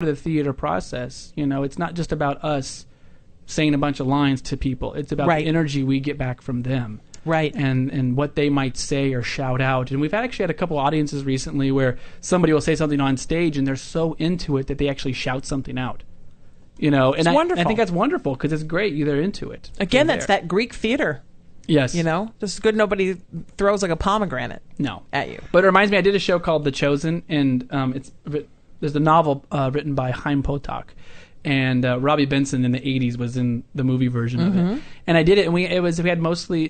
the theater process. You know, it's not just about us saying a bunch of lines to people. It's about the energy we get back from them. Right. And what they might say or shout out. And we've actually had a couple audiences recently where somebody will say something on stage and they're so into it that they actually shout something out. You know, and wonderful. I think that's wonderful because it's great. They're into it. Again, that's that Greek theater. Yes. You know, just good nobody throws like a pomegranate at you. But it reminds me, I did a show called The Chosen, and there's a novel written by Chaim Potok. And Robbie Benson in the 80s was in the movie version of it. And I did it, and we had mostly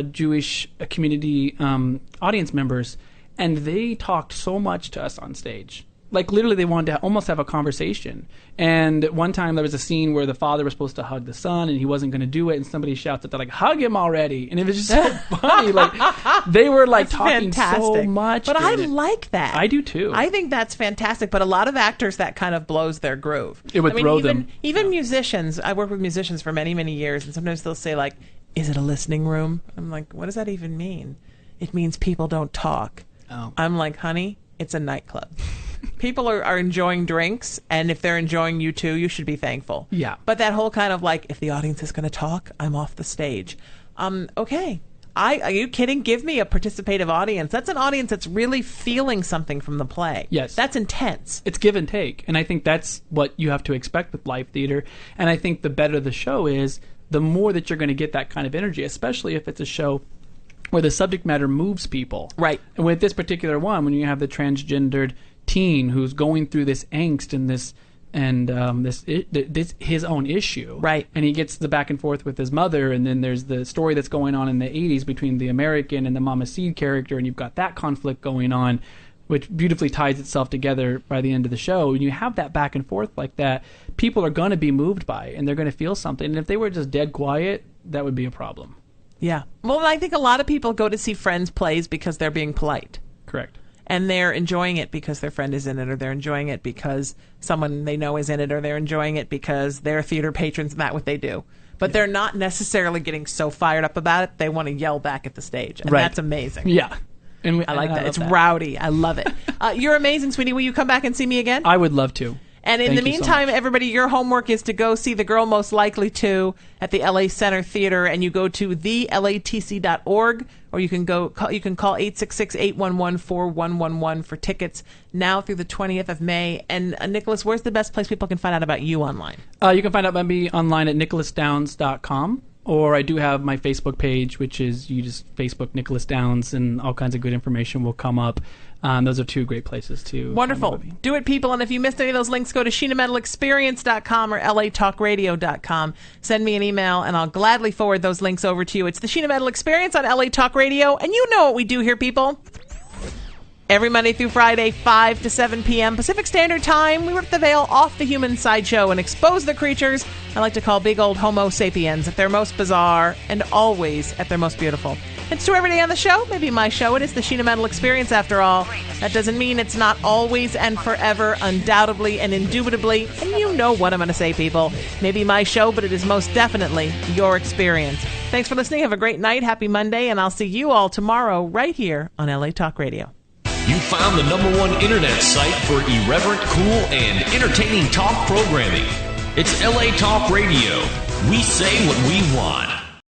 Jewish community audience members, and they talked so much to us on stage. Like, literally, they wanted to almost have a conversation. And one time, there was a scene where the father was supposed to hug the son, and he wasn't going to do it, and somebody shouts at them, like, hug him already. And it was just so funny. Like, they were, like, talking so much. But I like that. I do, too. I think that's fantastic. But a lot of actors, that kind of blows their groove. It would throw them. Even musicians. I worked with musicians for many, many years, and sometimes they'll say, like, is it a listening room? I'm like, what does that even mean? It means people don't talk. Oh. I'm like, honey, it's a nightclub. People are enjoying drinks, and if they're enjoying you too, you should be thankful. Yeah. But that whole kind of like, if the audience is going to talk, I'm off the stage. Okay. Are you kidding? Give me a participative audience. That's an audience that's really feeling something from the play. Yes. That's intense. It's give and take. And I think that's what you have to expect with live theater. And I think the better the show is, the more that you're going to get that kind of energy, especially if it's a show where the subject matter moves people. Right. And with this particular one, when you have the transgendered teen who's going through this angst and this his own issue, right? And he gets the back and forth with his mother, and then there's the story that's going on in the 80s between the American and the Mama Seed character, and you've got that conflict going on, which beautifully ties itself together by the end of the show. And you have that back and forth like that, people are going to be moved by it, and they're going to feel something. And if they were just dead quiet, that would be a problem. Yeah. Well, I think a lot of people go to see Friends plays because they're being polite. Correct. And they're enjoying it because their friend is in it, or they're enjoying it because someone they know is in it, or they're enjoying it because they're theater patrons and that's what they do. But they're not necessarily getting so fired up about it, they want to yell back at the stage. And that's amazing. Yeah. I like that. It's rowdy. I love it. You're amazing, sweetie. Will you come back and see me again? I would love to. And in the meantime, everybody, your homework is to go see The Girl Most Likely To at the LA Center Theater, and you go to thelatc.org, or you can call 866-811-4111 for tickets now through the 20th of May. And Nicholas, where's the best place people can find out about you online? You can find out about me online at nicholasdowns.com. Or I do have my Facebook page, which is you just Facebook Nicholas Downs, and all kinds of good information will come up. Those are two great places to. Wonderful. Do it, people. And if you missed any of those links, go to sheenametalexperience.com or latalkradio.com. Send me an email, and I'll gladly forward those links over to you. It's the Sheena Metal Experience on LA Talk Radio, and you know what we do here, people. Every Monday through Friday, 5 to 7 p.m. Pacific Standard Time, we rip the veil off the human sideshow and expose the creatures I like to call big old Homo sapiens at their most bizarre and always at their most beautiful. It's true every day on the show, maybe my show. It is the Sheena Metal Experience, after all. That doesn't mean it's not always and forever, undoubtedly and indubitably. And you know what I'm going to say, people. Maybe my show, but it is most definitely your experience. Thanks for listening. Have a great night. Happy Monday. And I'll see you all tomorrow right here on LA Talk Radio. You found the #1 internet site for irreverent, cool, and entertaining talk programming. It's LA Talk Radio. We say what we want.